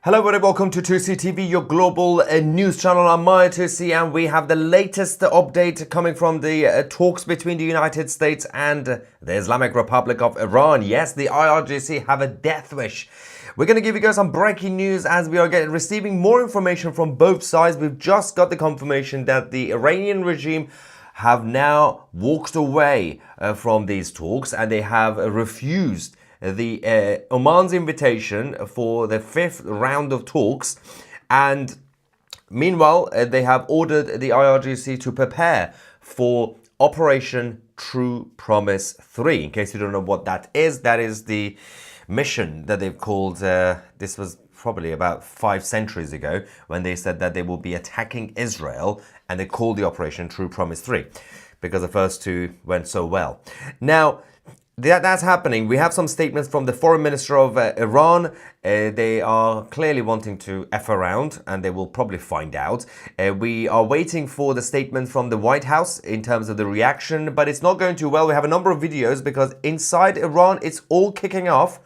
Hello everybody, welcome to 2CTV, your global news channel. I'm Maya 2C and we have the latest update coming from the talks between the United States and the Islamic Republic of Iran. Yes, the IRGC have a death wish. We're going to give you guys some breaking news as we are receiving more information from both sides. We've just got the confirmation that the Iranian regime have now walked away from these talks and they have refused the Oman's invitation for the fifth round of talks, and meanwhile they have ordered the IRGC to prepare for Operation True Promise 3. In case you don't know what that is the mission that they've called, this was probably about 5 centuries ago when they said that they will be attacking Israel, and they called the Operation True Promise 3 because the first two went so well. Now, that's happening. We have some statements from the foreign minister of Iran. They are clearly wanting to F around, and they will probably find out. We are waiting for the statement from the White House in terms of the reaction, but it's not going too well. We have a number of videos because inside Iran, it's all kicking off.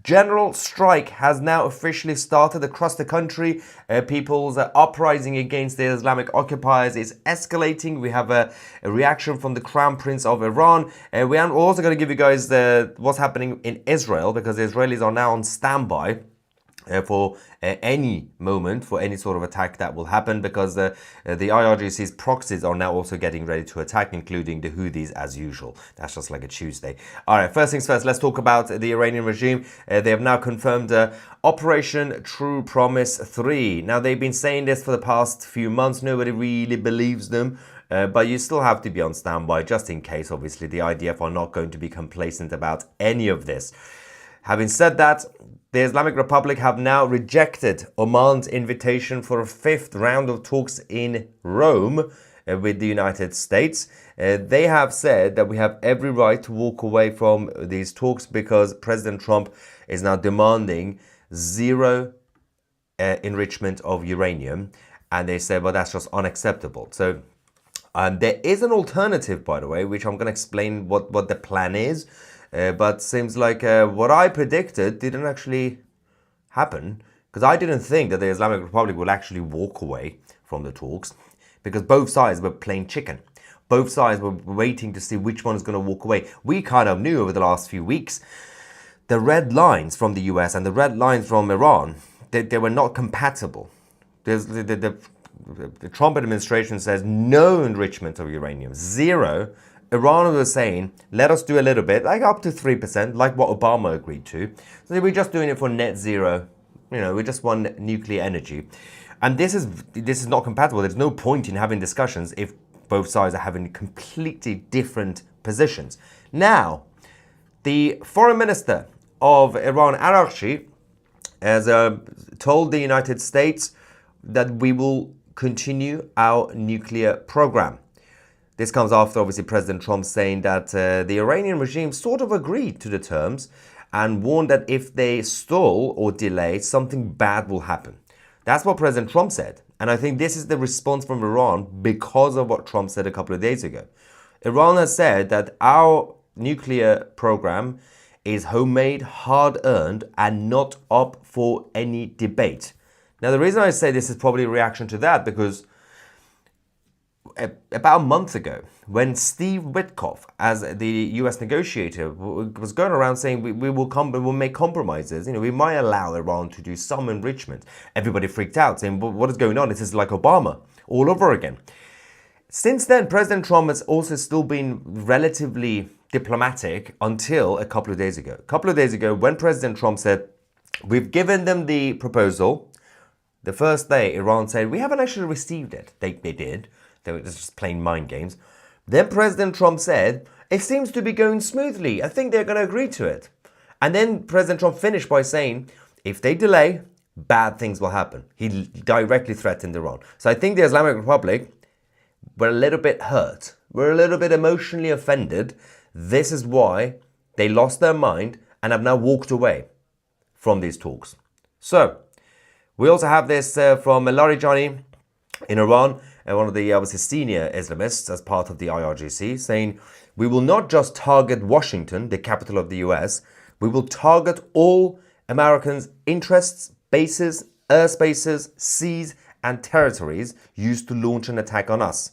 General strike has now officially started across the country. People's uprising against the Islamic occupiers is escalating. We have a reaction from the Crown Prince of Iran. We are also going to give you guys what's happening in Israel, because the Israelis are now on standby for any moment, for any sort of attack that will happen, because the IRGC's proxies are now also getting ready to attack, including the Houthis as usual. That's just like a Tuesday. All right, first things first, let's talk about the Iranian regime. They have now confirmed Operation True Promise 3. Now, they've been saying this for the past few months. Nobody really believes them. But you still have to be on standby just in case. Obviously, the IDF are not going to be complacent about any of this. Having said that, the Islamic Republic have now rejected Oman's invitation for a fifth round of talks in Rome with the United States. They have said that we have every right to walk away from these talks because President Trump is now demanding zero enrichment of uranium. And they said, well, that's just unacceptable. So there is an alternative, by the way, which I'm going to explain what the plan is. But seems like what I predicted didn't actually happen, because I didn't think that the Islamic Republic would actually walk away from the talks, because both sides were playing chicken. Both sides were waiting to see which one is going to walk away. We kind of knew over the last few weeks the red lines from the US and the red lines from Iran, they were not compatible. The Trump administration says no enrichment of uranium, zero. Iran was saying, let us do a little bit, like up to 3%, like what Obama agreed to. So we're just doing it for net zero. You know, we just want nuclear energy. And this is not compatible. There's no point in having discussions if both sides are having completely different positions. Now, the foreign minister of Iran, Araghchi, has told the United States that we will continue our nuclear program. This comes after, obviously, President Trump saying that the Iranian regime sort of agreed to the terms and warned that if they stall or delay, something bad will happen. That's what President Trump said. And I think this is the response from Iran because of what Trump said a couple of days ago. Iran has said that our nuclear program is homemade, hard-earned, and not up for any debate. Now, the reason I say this is probably a reaction to that, because about a month ago, when Steve Witkoff, as the US negotiator, was going around saying we will make compromises, we might allow Iran to do some enrichment, everybody freaked out, saying, well, what is going on? This is like Obama all over again. Since then, President Trump has also still been relatively diplomatic until a couple of days ago. A couple of days ago, when President Trump said, we've given them the proposal, the first day Iran said, we haven't actually received it. They did. They were just playing mind games. Then President Trump said, it seems to be going smoothly. I think they're going to agree to it. And then President Trump finished by saying, if they delay, bad things will happen. He directly threatened Iran. So I think the Islamic Republic were a little bit hurt. We're a little bit emotionally offended. This is why they lost their mind and have now walked away from these talks. So we also have this from Larijani in Iran, one of the obviously senior Islamists as part of the IRGC, saying, we will not just target Washington, the capital of the US, we will target all Americans' interests, bases, airspaces, seas, and territories used to launch an attack on us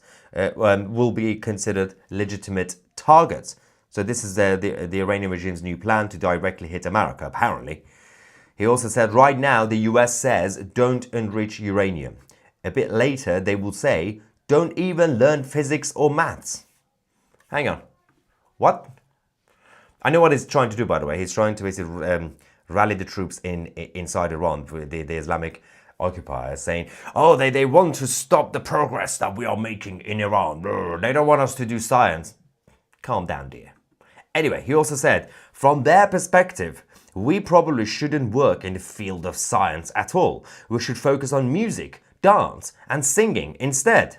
will be considered legitimate targets. So this is the Iranian regime's new plan to directly hit America, apparently. He also said, right now, the US says, don't enrich uranium. A bit later, they will say, don't even learn physics or maths. Hang on. What? I know what he's trying to do, by the way. He's trying to basically rally the troops inside Iran, the Islamic occupiers, saying, oh, they want to stop the progress that we are making in Iran. They don't want us to do science. Calm down, dear. Anyway, he also said, from their perspective, we probably shouldn't work in the field of science at all. We should focus on music, dance, and singing instead.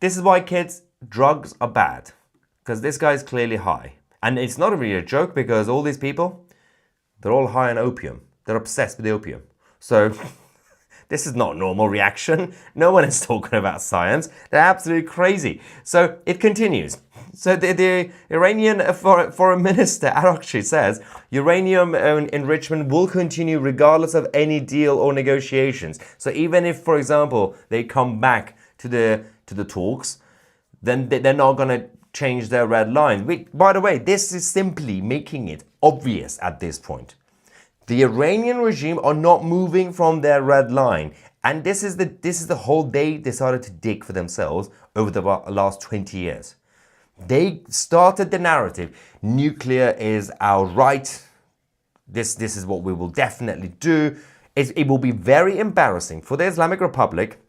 This is why, kids, drugs are bad. Because this guy is clearly high. And it's not really a joke, because all these people, they're all high on opium. They're obsessed with the opium. So this is not a normal reaction. No one is talking about science. They're absolutely crazy. So it continues. So the Iranian foreign minister, IRGC, says uranium enrichment will continue regardless of any deal or negotiations. So even if, for example, they come back to the talks, then they're not going to change their red line. By the way, this is simply making it obvious at this point. The Iranian regime are not moving from their red line. And this is the hole they decided to dig for themselves over the last 20 years. They started the narrative, nuclear is our right, this is what we will definitely do. It will be very embarrassing for the Islamic Republic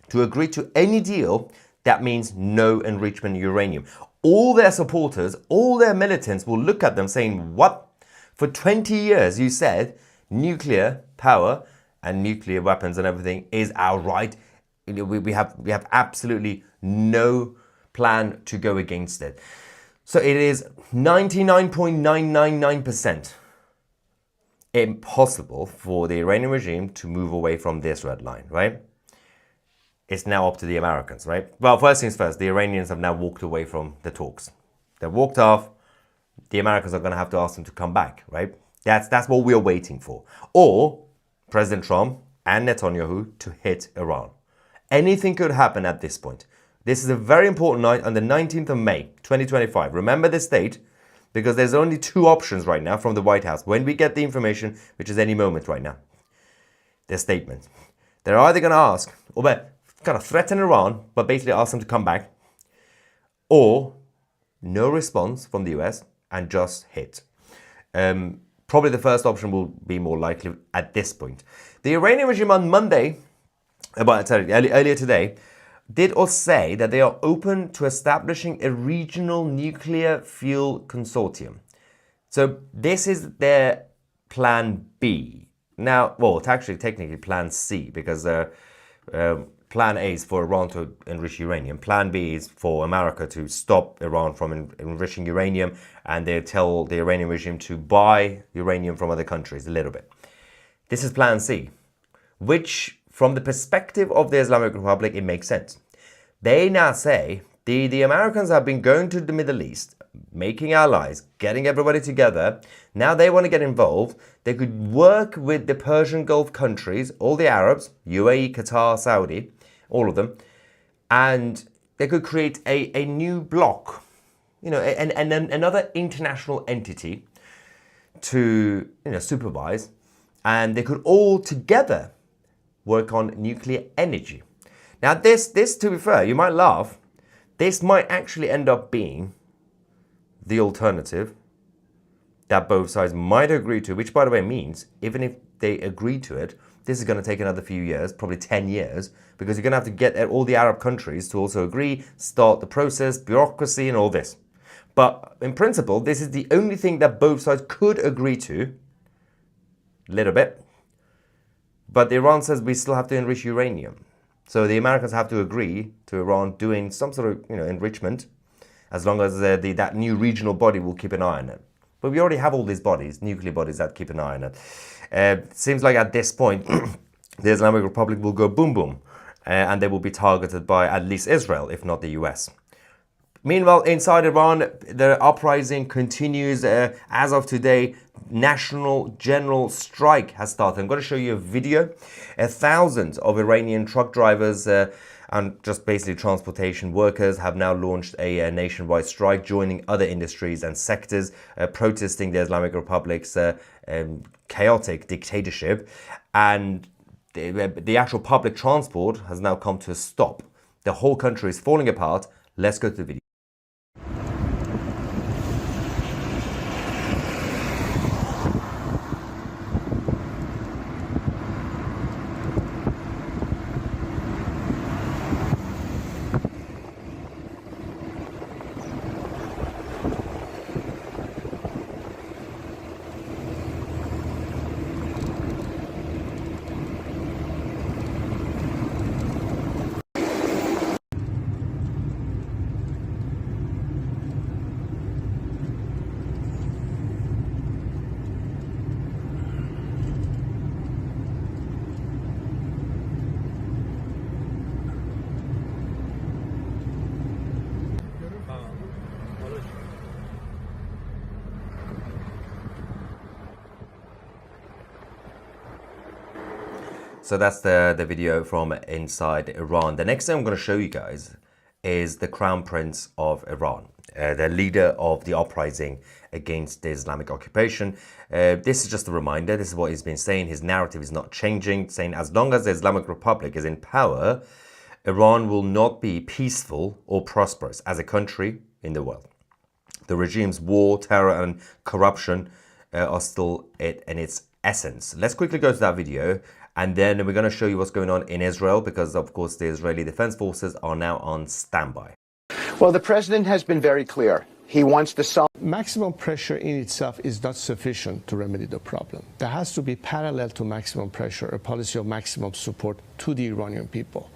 to agree to any deal that means no enrichment of uranium. All their supporters, all their militants will look at them saying, what? For 20 years you said nuclear power and nuclear weapons and everything is our right. We have absolutely no plan to go against it. So it is 99.999% impossible for the Iranian regime to move away from this red line, right? It's now up to the Americans, right? Well, first things first, the Iranians have now walked away from the talks. They've walked off. The Americans are going to have to ask them to come back, right? That's what we're waiting for. Or President Trump and Netanyahu to hit Iran. Anything could happen at this point. This is a very important night on the 19th of May, 2025. Remember this date, because there's only two options right now from the White House. When we get the information, which is any moment right now, their statement. They're either going to ask, or kind of threaten Iran, but basically ask them to come back, or no response from the US and just hit. Probably the first option will be more likely at this point. The Iranian regime on Monday, earlier today, did also say that they are open to establishing a regional nuclear fuel consortium. So this is their plan B. Now, well, it's actually technically plan C, because plan A is for Iran to enrich uranium. Plan B is for America to stop Iran from enriching uranium, and they tell the Iranian regime to buy uranium from other countries a little bit. This is plan C, which from the perspective of the Islamic Republic, it makes sense. They now say the Americans have been going to the Middle East, making allies, getting everybody together. Now they want to get involved. They could work with the Persian Gulf countries, all the Arabs, UAE, Qatar, Saudi, all of them, and they could create a new bloc, and another international entity to supervise, and they could all together work on nuclear energy. Now this, to be fair, you might laugh, this might actually end up being the alternative that both sides might agree to, which by the way means, even if they agree to it, this is going to take another few years, probably 10 years, because you're going to have to get all the Arab countries to also agree, start the process, bureaucracy and all this. But in principle, this is the only thing that both sides could agree to, a little bit. But Iran says we still have to enrich uranium. So the Americans have to agree to Iran doing some sort of enrichment, as long as that new regional body will keep an eye on it. But we already have all these bodies, nuclear bodies, that keep an eye on it. Seems like at this point, the Islamic Republic will go boom boom, and they will be targeted by at least Israel, if not the US. Meanwhile, inside Iran, the uprising continues. As of today, national general strike has started. I'm going to show you a video. Thousands of Iranian truck drivers and just basically transportation workers have now launched a nationwide strike, joining other industries and sectors, protesting the Islamic Republic's chaotic dictatorship. And the actual public transport has now come to a stop. The whole country is falling apart. Let's go to the video. So that's the video from inside Iran. The next thing I'm going to show you guys is the Crown Prince of Iran, the leader of the uprising against the Islamic occupation. This is just a reminder. This is what he's been saying. His narrative is not changing, saying as long as the Islamic Republic is in power, Iran will not be peaceful or prosperous as a country in the world. The regime's war, terror, and corruption are still in its essence. Let's quickly go to that video. And then we're going to show you what's going on in Israel because, of course, the Israeli Defense Forces are now on standby. Well, the president has been very clear. He wants to solve. Maximum pressure in itself is not sufficient to remedy the problem. There has to be parallel to maximum pressure, a policy of maximum support to the Iranian people.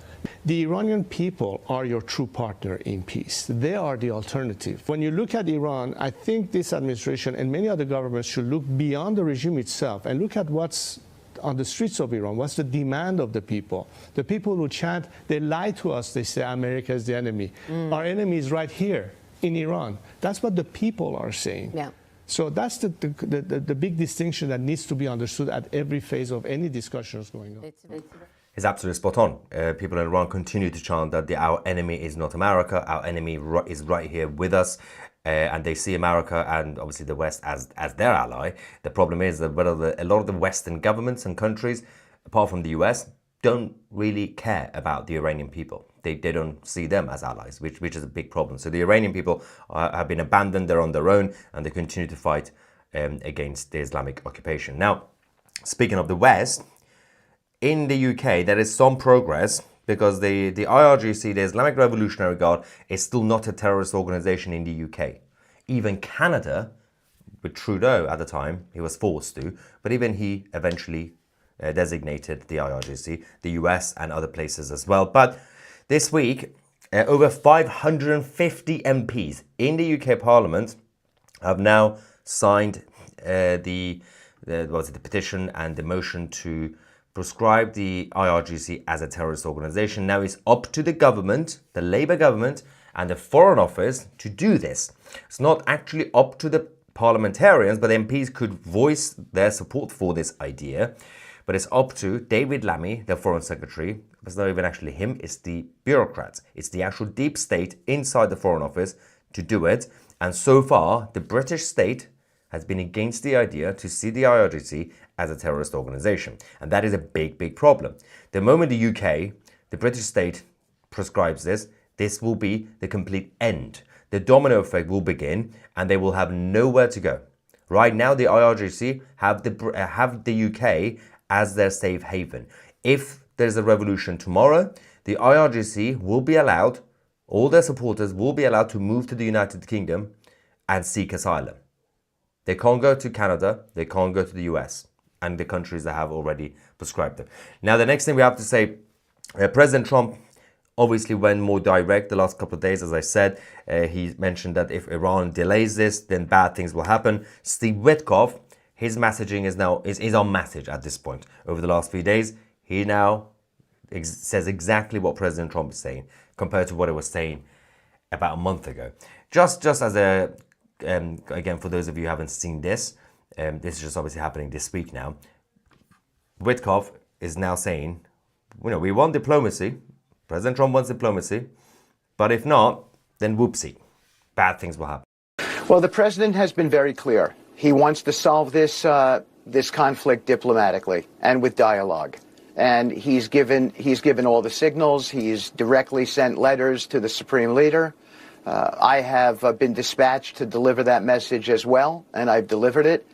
The Iranian people are your true partner in peace. They are the alternative. When you look at Iran, I think this administration and many other governments should look beyond the regime itself and look at what's on the streets of Iran. What's the demand of the people? The people who chant, they lie to us, they say America is the enemy. Our enemy is right here in Iran. That's what the people are saying. Yeah. So that's the big distinction that needs to be understood at every phase of any discussions going on. It's absolutely spot on. People in Iran continue to chant that our enemy is not America, our enemy is right here with us. And they see America and obviously the West as their ally. The problem is that a lot of the Western governments and countries, apart from the US, don't really care about the Iranian people. They don't see them as allies, which is a big problem. So the Iranian people have been abandoned, they're on their own, and they continue to fight against the Islamic occupation. Now, speaking of the West, in the UK, there is some progress because the IRGC, the Islamic Revolutionary Guard, is still not a terrorist organization in the UK. Even Canada, with Trudeau at the time, he was forced to, but even he eventually designated the IRGC, the US and other places as well. But this week, over 550 MPs in the UK Parliament have now signed the petition and the motion to proscribe the IRGC as a terrorist organization. Now it's up to the government, the Labour government, and the Foreign Office to do this. It's not actually up to the parliamentarians, but MPs could voice their support for this idea. But it's up to David Lammy, the Foreign Secretary. It's not even actually him, it's the bureaucrats. It's the actual deep state inside the Foreign Office to do it. And so far, the British state has been against the idea to see the IRGC as a terrorist organization. And that is a big, big problem. The moment the UK, the British state, prescribes this, this will be the complete end. The domino effect will begin and they will have nowhere to go. Right now, the IRGC have the UK as their safe haven. If there's a revolution tomorrow, the IRGC will be allowed, all their supporters will be allowed to move to the United Kingdom and seek asylum. They can't go to Canada, they can't go to the US and the countries that have already prescribed them. Now, the next thing we have to say, President Trump obviously went more direct the last couple of days. As I said, he mentioned that if Iran delays this, then bad things will happen. Steve Witkoff, his messaging is on message at this point. Over the last few days, he now says exactly what President Trump is saying compared to what it was saying about a month ago. Just as a, again, for those of you who haven't seen this, this is just obviously happening this week now. Witkoff is now saying, we want diplomacy. President Trump wants diplomacy. But if not, then whoopsie, bad things will happen. Well, the president has been very clear. He wants to solve this conflict diplomatically and with dialogue. And he's given all the signals. He's directly sent letters to the supreme leader. I have been dispatched to deliver that message as well, and I've delivered it.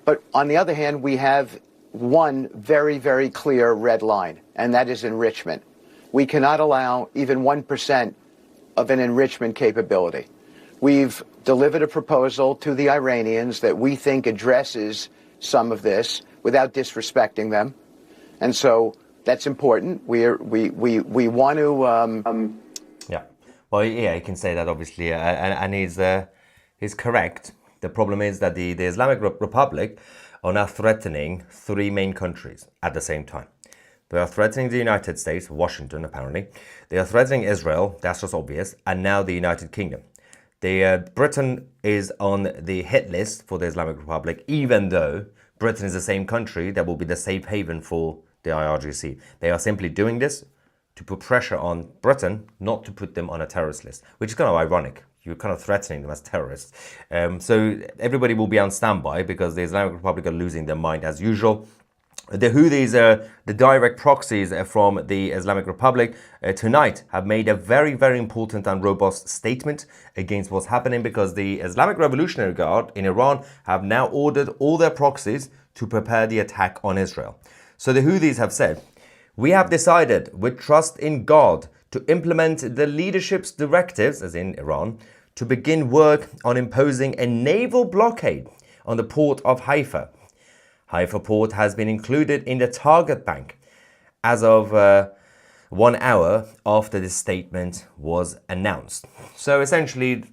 But on the other hand, we have one very, very clear red line, and that is enrichment. We cannot allow even 1% of an enrichment capability. We've delivered a proposal to the Iranians that we think addresses some of this without disrespecting them. And so that's important. We want to... Yeah. Well, yeah, you can say that, obviously, and he's correct. The problem is that the Islamic Republic are now threatening three main countries at the same time. They are threatening the United States, Washington apparently. They are threatening Israel, that's just obvious, and now the United Kingdom. Britain is on the hit list for the Islamic Republic, even though Britain is the same country that will be the safe haven for the IRGC. They are simply doing this to put pressure on Britain not to put them on a terrorist list, which is kind of ironic. You're kind of threatening them as terrorists. So everybody will be on standby because the Islamic Republic are losing their mind as usual. The Houthis, the direct proxies from the Islamic Republic, tonight have made a very, very important and robust statement against what's happening because the Islamic Revolutionary Guard in Iran have now ordered all their proxies to prepare the attack on Israel. So the Houthis have said, "We have decided with trust in God to implement the leadership's directives," as in Iran, "to begin work on imposing a naval blockade on the port of Haifa. Haifa port has been included in the target bank as of 1 hour after this statement was announced." So essentially,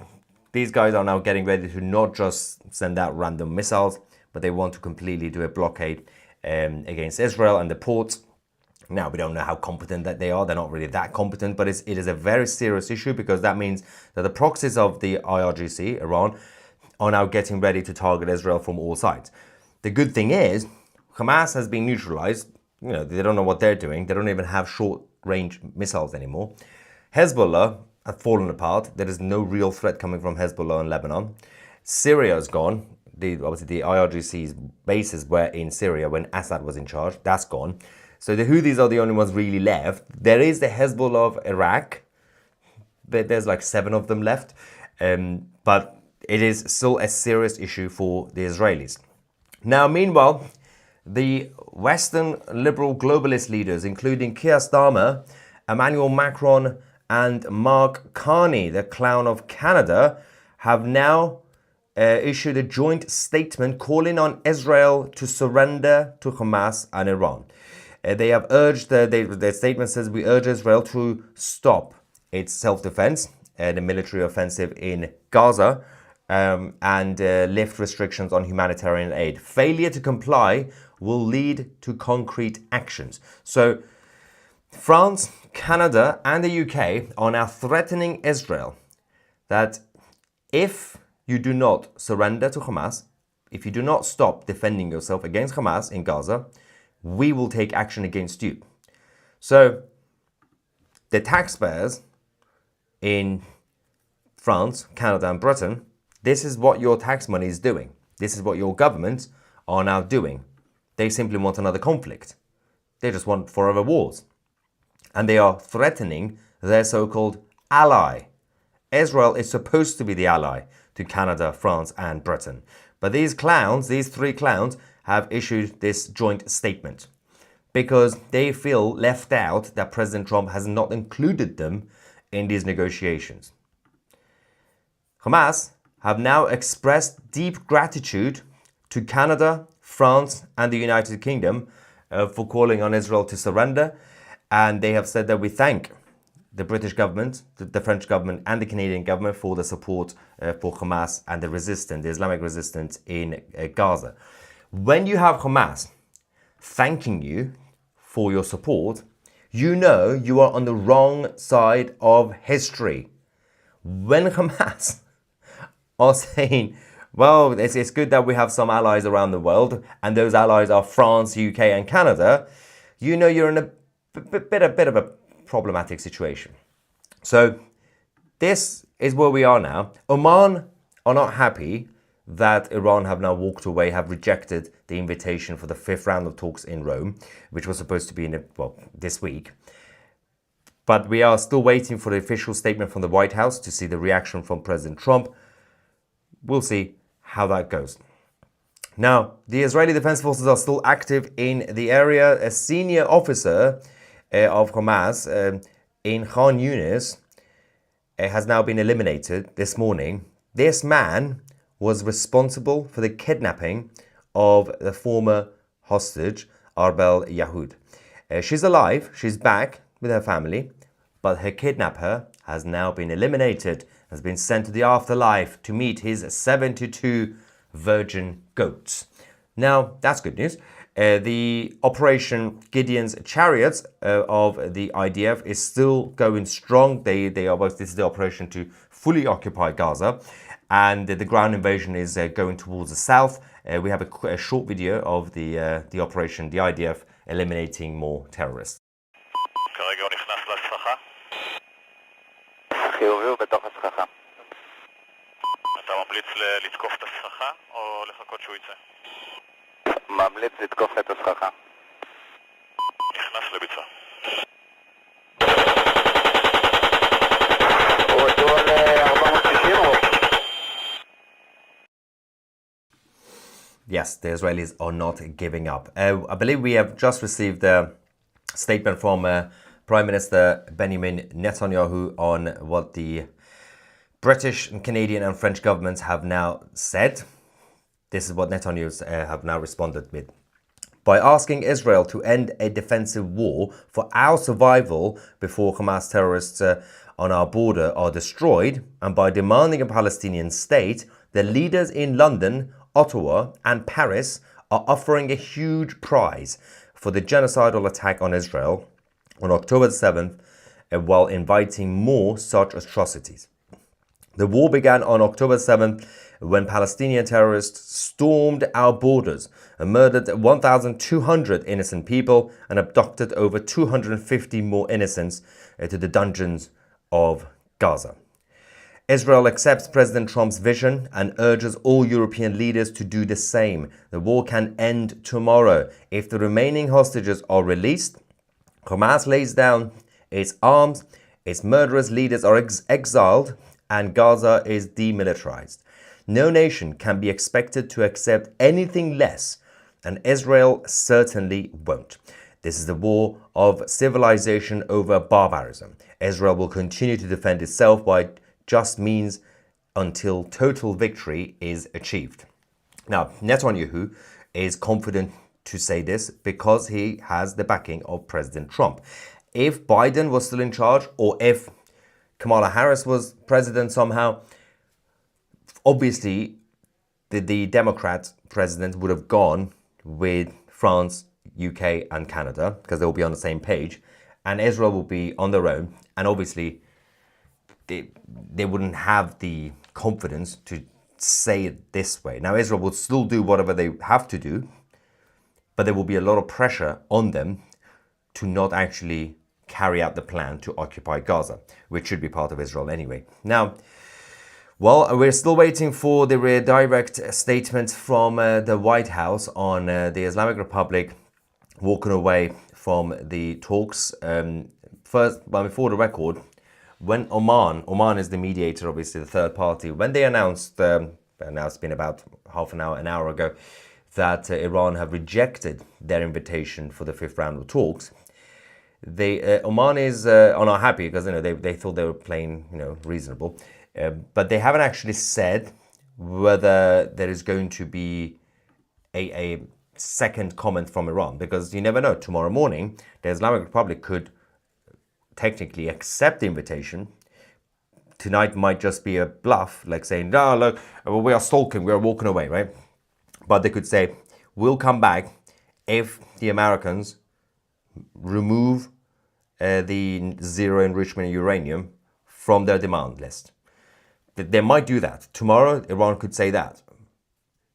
these guys are now getting ready to not just send out random missiles, but they want to completely do a blockade against Israel and the ports. Now, we don't know how competent that they are. They're not really that competent, but it is a very serious issue because that means that the proxies of the IRGC, Iran, are now getting ready to target Israel from all sides. The good thing is, Hamas has been neutralized. They don't know what they're doing. They don't even have short-range missiles anymore. Hezbollah have fallen apart. There is no real threat coming from Hezbollah in Lebanon. Syria is gone. Obviously, the IRGC's bases were in Syria when Assad was in charge. That's gone. So the Houthis are the only ones really left. There is the Hezbollah of Iraq. There's like 7 of them left. But it is still a serious issue for the Israelis. Now, meanwhile, the Western liberal globalist leaders, including Keir Starmer, Emmanuel Macron, and Mark Carney, the clown of Canada, have now issued a joint statement calling on Israel to surrender to Hamas and Iran. They have urged, their statement says, "We urge Israel to stop its self-defense, the military offensive in Gaza, and lift restrictions on humanitarian aid. Failure to comply will lead to concrete actions." So France, Canada, and the UK are now threatening Israel that if you do not surrender to Hamas, if you do not stop defending yourself against Hamas in Gaza, we will take action against you. So the taxpayers in France, Canada, and Britain, this is what your tax money is doing. This is what your governments are now doing. They simply want another conflict. They just want forever wars. And they are threatening their so-called ally. Israel is supposed to be the ally to Canada, France, and Britain. But these clowns, these 3 clowns, have issued this joint statement because they feel left out that President Trump has not included them in these negotiations. Hamas have now expressed deep gratitude to Canada, France, and the United Kingdom for calling on Israel to surrender. And they have said that we thank the British government, the French government, and the Canadian government for the support for Hamas and the resistance, the Islamic resistance in Gaza. When you have Hamas thanking you for your support, you know you are on the wrong side of history. when Hamas are saying, well, it's good that we have some allies around the world, and those allies are France, UK, and Canada, you know you're in a bit of a problematic situation. So this is where we are now. Oman are not happy that Iran have now walked away, have rejected the invitation for the 5th round of talks in Rome, which was supposed to be this week. But we are still waiting for the official statement from the White House to see the reaction from President Trump. We'll see how that goes. Now, the Israeli Defense Forces are still active in the area. A senior officer of Hamas in Khan Yunis has now been eliminated this morning. This man was responsible for the kidnapping of the former hostage, Arbel Yahud. She's alive, she's back with her family, but her kidnapper has now been eliminated, has been sent to the afterlife to meet his 72 virgin goats. Now, that's good news. The Operation Gideon's Chariots of the IDF is still going strong. They are both, this is the operation to fully occupy Gaza, and the ground invasion is going towards the south. We have a short video of the operation, the IDF eliminating more terrorists. כרגע הוא נכנס לסככה. חיובי הוא בתוך הסככה. אתה ממליץ לתקוף את הסככה או לחכות שהוא יצא? ממליץ לתקוף את הסככה. נכנס לביצוע. הוא רצו על 460 או? Yes, the Israelis are not giving up. I believe we have just received a statement from Prime Minister Benjamin Netanyahu on what the British and Canadian and French governments have now said. This is what Netanyahu have now responded with. By asking Israel to end a defensive war for our survival before Hamas terrorists on our border are destroyed, and by demanding a Palestinian state, the leaders in London, Ottawa and Paris are offering a huge prize for the genocidal attack on Israel on October 7th, while inviting more such atrocities. The war began on October 7th when Palestinian terrorists stormed our borders and murdered 1,200 innocent people and abducted over 250 more innocents to the dungeons of Gaza. Israel accepts President Trump's vision and urges all European leaders to do the same. The war can end tomorrow. If the remaining hostages are released, Hamas lays down its arms, its murderous leaders are exiled, and Gaza is demilitarized. No nation can be expected to accept anything less, and Israel certainly won't. This is the war of civilization over barbarism. Israel will continue to defend itself by just means until total victory is achieved. Now, Netanyahu is confident to say this because he has the backing of President Trump. If Biden was still in charge, or if Kamala Harris was president somehow, obviously the Democrat president would have gone with France, UK and Canada because they will be on the same page, and Israel will be on their own, and obviously they wouldn't have the confidence to say it this way. Now, Israel will still do whatever they have to do, but there will be a lot of pressure on them to not actually carry out the plan to occupy Gaza, which should be part of Israel anyway. Now, well, we're still waiting for the direct statement from the White House on the Islamic Republic walking away from the talks. First, well, before the record, when Oman is the mediator, obviously the third party, when they announced, now it's been about half an hour ago, that Iran have rejected their invitation for the 5th round of talks, Oman are not happy because they thought they were playing reasonable, but they haven't actually said whether there is going to be a second comment from Iran, because you never know. Tomorrow morning, the Islamic Republic could technically accept the invitation. Tonight might just be a bluff, like saying, "No, look, we are stalking, we are walking away," right? But they could say, "We'll come back if the Americans remove the zero enrichment uranium from their demand list." They might do that. Tomorrow, Iran could say that.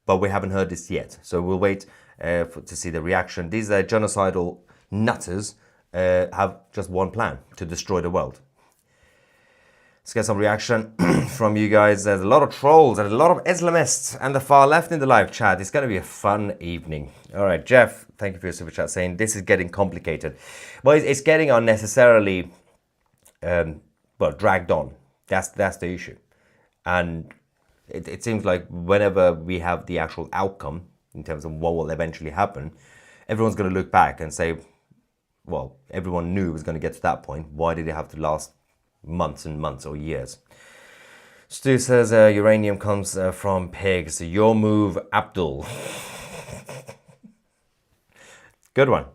But we haven't heard this yet. So we'll wait to see the reaction. These genocidal nutters have just one plan: to destroy the world. Let's get some reaction from you guys. There's a lot of trolls and a lot of Islamists and the far left in the live chat. It's going to be a fun evening. All right, Jeff, thank you for your super chat saying this is getting complicated. Well, it's getting unnecessarily dragged on. That's the issue. And it seems like whenever we have the actual outcome in terms of what will eventually happen, everyone's going to look back and say, well, everyone knew it was going to get to that point. Why did it have to last months and months or years? Stu says uranium comes from pigs. Your move, Abdul. Good one.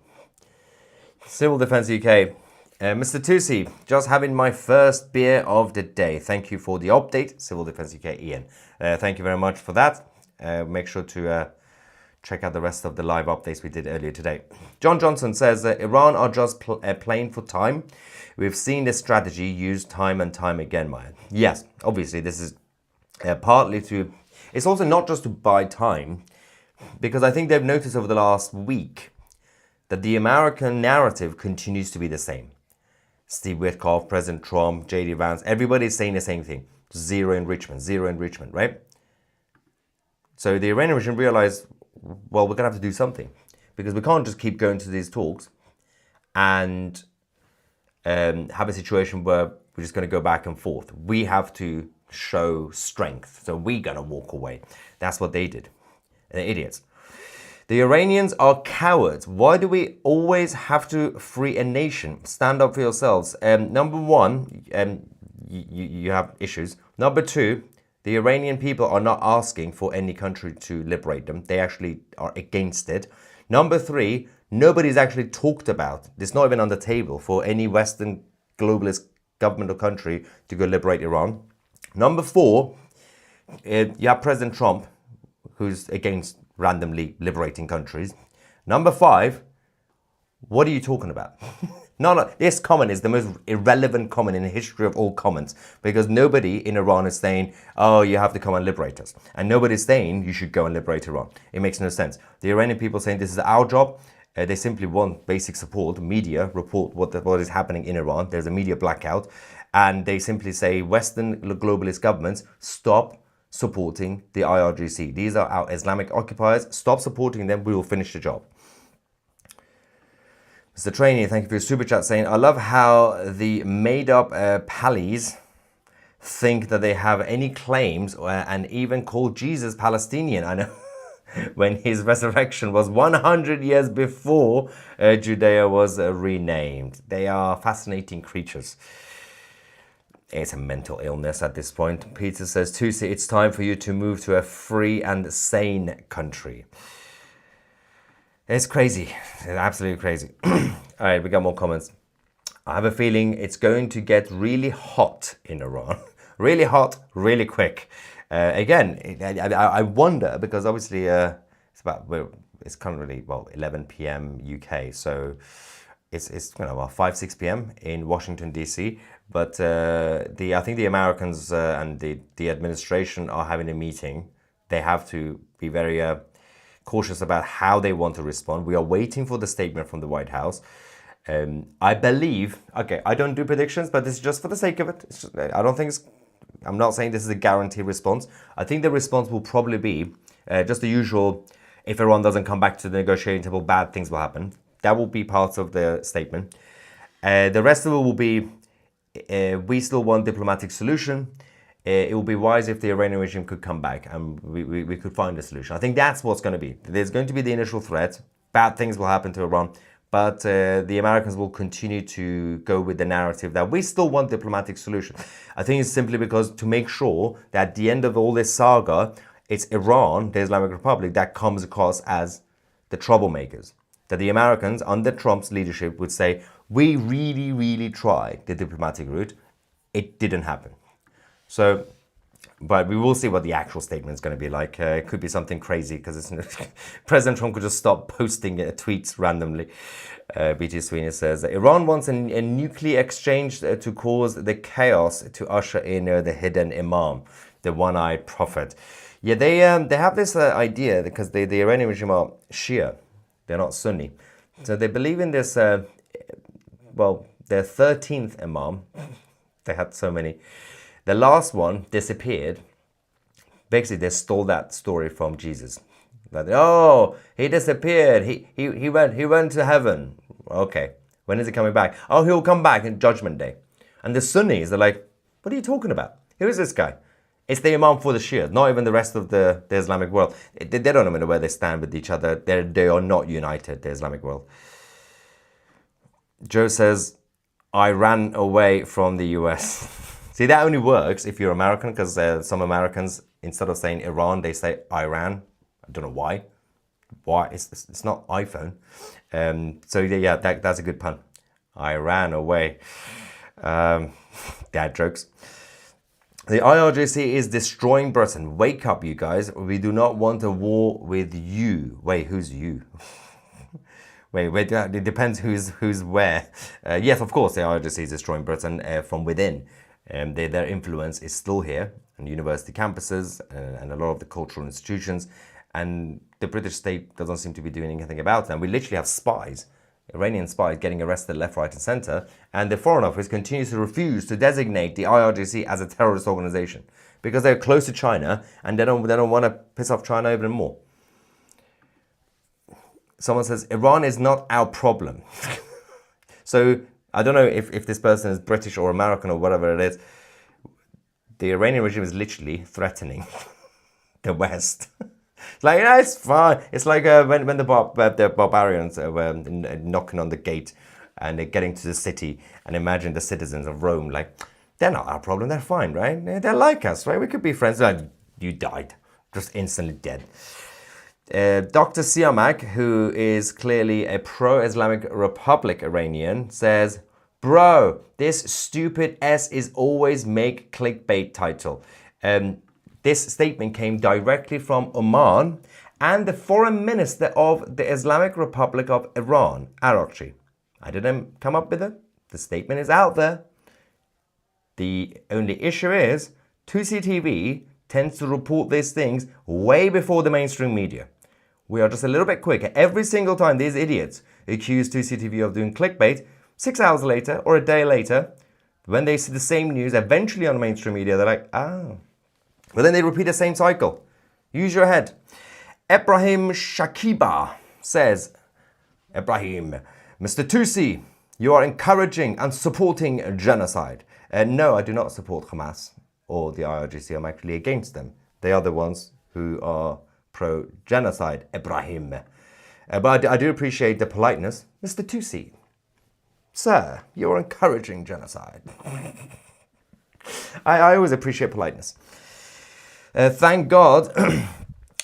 Civil Defense UK. Mr. Tusi, just having my first beer of the day. Thank you for the update. Civil Defense UK, Ian. Thank you very much for that. Make sure to check out the rest of the live updates we did earlier today. John Johnson says Iran are just playing for time. We've seen this strategy used time and time again, Maya. Yes, obviously this is partly to... It's also not just to buy time, because I think they've noticed over the last week that the American narrative continues to be the same. Steve Witkoff, President Trump, J.D. Vance, everybody's saying the same thing. Zero enrichment, right? So the Iranian regime realized, well, we're going to have to do something, because we can't just keep going to these talks and have a situation where we're just going to go back and forth. We have to show strength, so we got to walk away. That's what they did. They're idiots. The Iranians are cowards. Why do we always have to free a nation? Stand up for yourselves. Number one, you have issues. Number two, the Iranian people are not asking for any country to liberate them. They actually are against it. Number three, nobody's actually talked about, it's not even on the table for any Western globalist government or country to go liberate Iran. Number four, you have President Trump, who's against randomly liberating countries. Number five, what are you talking about? No, this comment is the most irrelevant comment in the history of all comments, because nobody in Iran is saying, oh, you have to come and liberate us. And nobody's saying you should go and liberate Iran. It makes no sense. The Iranian people saying this is our job. They simply want basic support. Media report what is happening in Iran. There's a media blackout. And they simply say, Western globalist governments, stop supporting the IRGC. These are our Islamic occupiers. Stop supporting them. We will finish the job. Mr. Trainee, thank you for your super chat saying, I love how the made-up Pallies think that they have any claims and even call Jesus Palestinian. I know when his resurrection was 100 years before Judea was renamed. They are fascinating creatures. It's a mental illness at this point. Peter says, Tusi, it's time for you to move to a free and sane country. It's crazy. It's absolutely crazy. All right, we got more comments. I have a feeling it's going to get really hot in Iran. Really hot, really quick. Again, I wonder, because obviously it's currently 11 p.m. UK, so it's 5, 6 p.m. in Washington DC. But I think the Americans and the administration are having a meeting. They have to be very cautious about how they want to respond. We are waiting for the statement from the White House. I believe, okay, I don't do predictions, but this is just for the sake of it. I'm not saying this is a guaranteed response. I think the response will probably be just the usual, if Iran doesn't come back to the negotiating table, bad things will happen. That will be part of the statement. The rest of it will be, we still want diplomatic solution. It will be wise if the Iranian regime could come back and we could find a solution. I think that's what's going to be. There's going to be the initial threat. Bad things will happen to Iran. But the Americans will continue to go with the narrative that we still want diplomatic solution. I think it's simply because to make sure that at the end of all this saga, it's Iran, the Islamic Republic, that comes across as the troublemakers. That the Americans, under Trump's leadership, would say, we really, really tried the diplomatic route. It didn't happen. So But we will see what the actual statement is going to be like. It could be something crazy because President Trump could just stop posting tweets randomly. BT Sweeney says Iran wants a nuclear exchange to cause the chaos to usher in the hidden Imam, the one-eyed prophet. Yeah, they have this idea because the Iranian regime are Shia, they're not Sunni, so they believe in this. Well, their 13th Imam, they had so many. The last one disappeared. Basically, they stole that story from Jesus. Like, oh, he disappeared. He went to heaven. Okay, when is he coming back? Oh, he'll come back in Judgment Day. And the Sunnis are like, what are you talking about? Who is this guy? It's the Imam for the Shia, not even the rest of the Islamic world. They don't even know where they stand with each other. They are not united, the Islamic world. Joe says, I ran away from the US. See, that only works if you're American, because some Americans, instead of saying Iran, they say Iran. I don't know why. Why? It's not iPhone. So yeah, that's a good pun. I ran away. Dad jokes. The IRGC is destroying Britain. Wake up, you guys. We do not want a war with you. Wait, who's you? Wait, it depends who's where. Yes, of course, the IRGC is destroying Britain from within. Their influence is still here on university campuses and a lot of the cultural institutions. And the British state doesn't seem to be doing anything about them. We literally have spies, Iranian spies, getting arrested left, right, and center. And the Foreign Office continues to refuse to designate the IRGC as a terrorist organization because they're close to China and they don't want to piss off China even more. Someone says, Iran is not our problem. So I don't know if this person is British or American or whatever it is. The Iranian regime is literally threatening the West. It's like, yeah, it's fine. It's like when the barbarians were knocking on the gate and they're getting to the city, and imagine the citizens of Rome, like, they're not our problem, they're fine, right? They're like us, right? We could be friends. Like, you died, just instantly dead. Dr. Siamak, who is clearly a pro-Islamic Republic Iranian, says, bro, this stupid S is always make clickbait title. This statement came directly from Oman and the Foreign Minister of the Islamic Republic of Iran, Araghchi. I didn't come up with it. The statement is out there. The only issue is 2CTV tends to report these things way before the mainstream media. We are just a little bit quicker. Every single time these idiots accuse 2CTV of doing clickbait, 6 hours later or a day later, when they see the same news eventually on mainstream media, they're like, oh. But then they repeat the same cycle. Use your head. Ebrahim Shakiba says, Ebrahim, Mr. Tusi, you are encouraging and supporting genocide. No, I do not support Hamas or the IRGC. I'm actually against them. They are the ones who are pro-genocide, Ebrahim. But I do appreciate the politeness. Mr. Tusi, sir, you're encouraging genocide. I always appreciate politeness. Thank God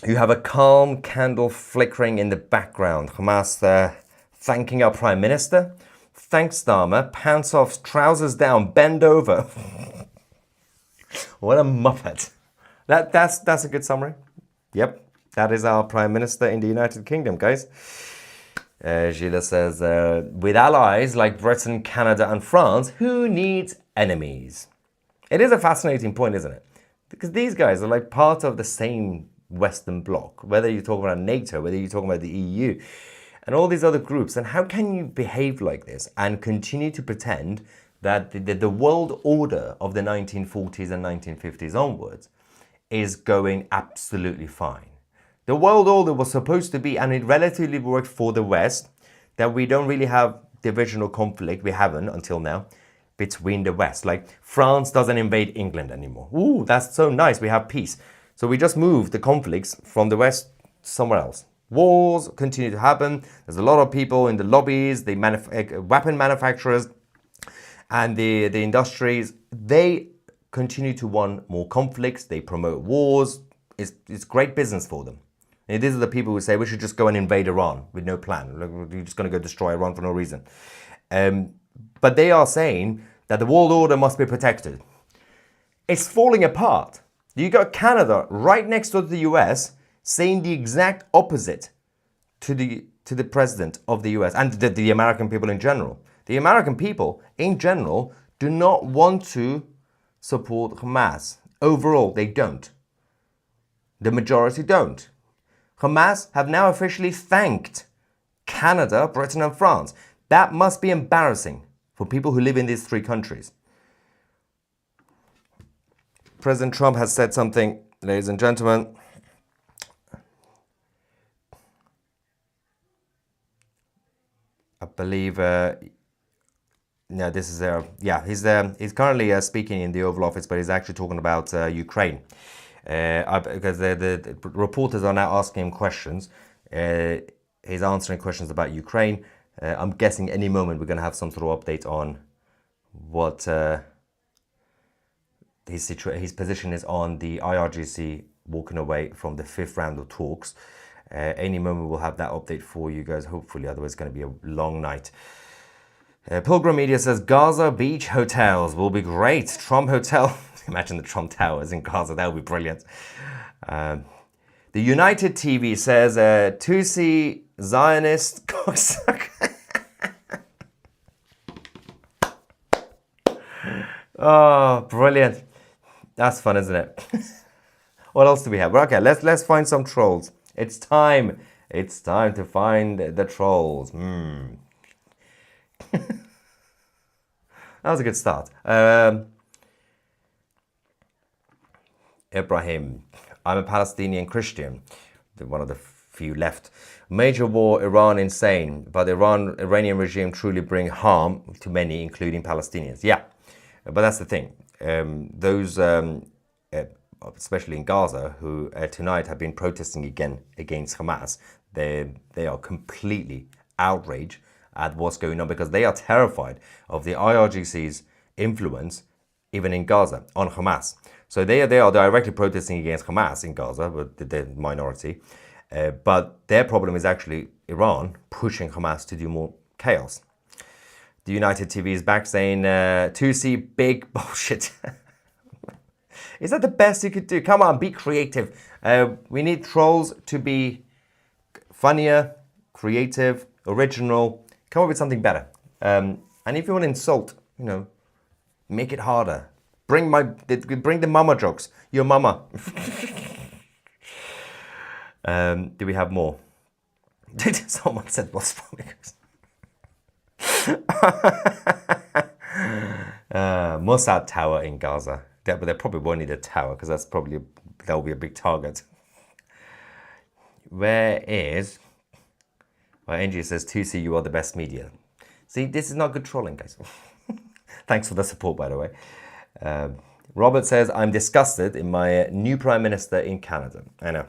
you have a calm candle flickering in the background. Hamas thanking our Prime Minister. Thanks, Dharma. Pants off, trousers down, bend over. What a muppet. That's a good summary. Yep, that is our Prime Minister in the United Kingdom, guys. Gila says, with allies like Britain, Canada and France, who needs enemies? It is a fascinating point, isn't it? Because these guys are like part of the same Western bloc, whether you're talking about NATO, whether you're talking about the EU, and all these other groups. And how can you behave like this and continue to pretend that the world order of the 1940s and 1950s onwards is going absolutely fine? The world order was supposed to be, and it relatively worked for the West, that we don't really have divisional conflict, we haven't until now, between the West. Like, France doesn't invade England anymore. Ooh, that's so nice, we have peace. So we just moved the conflicts from the West somewhere else. Wars continue to happen. There's a lot of people in the lobbies, the weapon manufacturers, and the industries. They continue to want more conflicts. They promote wars. It's great business for them. And these are the people who say we should just go and invade Iran with no plan. We're just going to go destroy Iran for no reason. But they are saying that the world order must be protected. It's falling apart. You got Canada right next door to the US saying the exact opposite to the president of the US and the American people in general. The American people in general do not want to support Hamas. Overall, they don't. The majority don't. Hamas have now officially thanked Canada, Britain and France. That must be embarrassing for people who live in these three countries. President Trump has said something, ladies and gentlemen. I believe, no, this is, he's currently speaking in the Oval Office, but he's actually talking about Ukraine. Because the reporters are now asking him questions. He's answering questions about Ukraine. I'm guessing any moment we're going to have some sort of update on what his position is on the IRGC walking away from the 5th round of talks. Any moment we'll have that update for you guys, hopefully, otherwise it's going to be a long night. Pilgrim Media says Gaza beach hotels will be great. Trump Hotel, imagine the Trump Towers in Gaza, that would be brilliant. The United TV says Tutsi Zionist cocksucker. Oh, brilliant. That's fun, isn't it? What else do we have? Okay, let's find some trolls. It's time. It's time to find the trolls. That was a good start. Ibrahim, I'm a Palestinian Christian. One of the few left. Major war, Iran insane, but the Iranian regime truly bring harm to many, including Palestinians. Yeah, but that's the thing. Those, especially in Gaza, who tonight have been protesting again against Hamas, they are completely outraged at what's going on because they are terrified of the IRGC's influence even in Gaza on Hamas. So they are directly protesting against Hamas in Gaza, but the minority. But their problem is actually Iran pushing Hamas to do more chaos. The United TV is back saying, Tutsi big bullshit. Is that the best you could do? Come on, be creative. We need trolls to be funnier, creative, original. Come up with something better. And if you want to insult, make it harder. Bring the mama jokes. Your mama. Do we have more? Someone said what's funny. Mossad Tower in Gaza. But they probably won't need a tower because that will be a big target. Where is? Well, Angie says, Tutsi, you are the best media. See, this is not good trolling, guys. Thanks for the support, by the way. Robert says, I'm disgusted in my new Prime Minister in Canada. I know.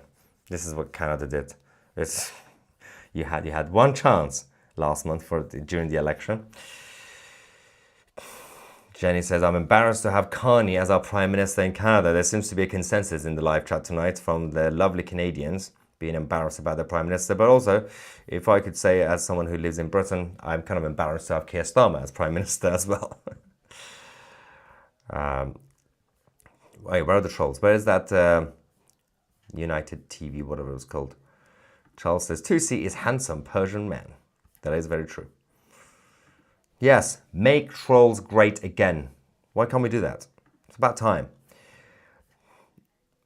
This is what Canada did. You had one chance last month during the election. Jenny says, I'm embarrassed to have Carney as our Prime Minister in Canada. There seems to be a consensus in the live chat tonight from the lovely Canadians being embarrassed about their Prime Minister. But also, if I could say as someone who lives in Britain, I'm kind of embarrassed to have Keir Starmer as Prime Minister as well. Wait, where are the trolls? Where is that United TV, whatever it was called? Charles says, Tutsi is handsome Persian man. That is very true. Yes, make trolls great again. Why can't we do that? It's about time.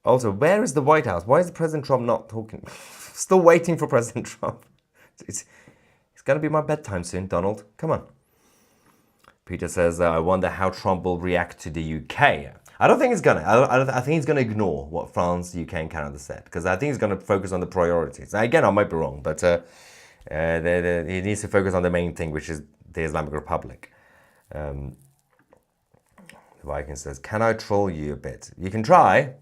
Also, where is the White House? Why is President Trump not talking? Still waiting for President Trump. It's going to be my bedtime soon, Donald. Come on. Peter says, I wonder how Trump will react to the UK. I don't think he's going to. I think he's going to ignore what France, UK and Canada said. Because I think he's going to focus on the priorities. Again, I might be wrong. But he needs to focus on the main thing, which is the Islamic Republic. The Viking says, can I troll you a bit? You can try,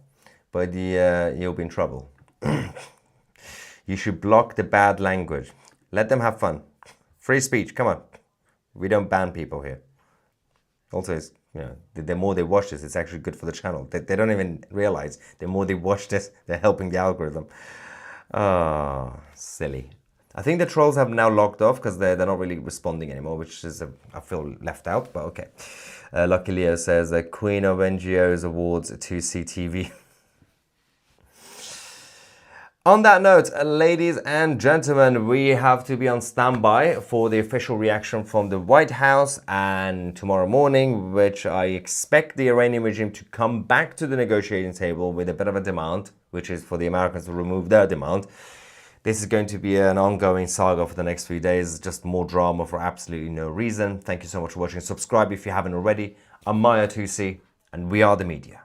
but you'll be in trouble. You should block the bad language. Let them have fun. Free speech, come on. We don't ban people here. Also, the more they watch this, it's actually good for the channel. They don't even realize the more they watch this, they're helping the algorithm. Oh, silly. I think the trolls have now logged off because they're not really responding anymore, which is, I feel left out, but okay. Lucky Leo says, Queen of NGOs awards to CTV. On that note, ladies and gentlemen, we have to be on standby for the official reaction from the White House, and tomorrow morning, which I expect the Iranian regime to come back to the negotiating table with a bit of a demand, which is for the Americans to remove their demand. This is going to be an ongoing saga for the next few days, just more drama for absolutely no reason. Thank you so much for watching. Subscribe if you haven't already. I'm Maya Tusi, and we are the media.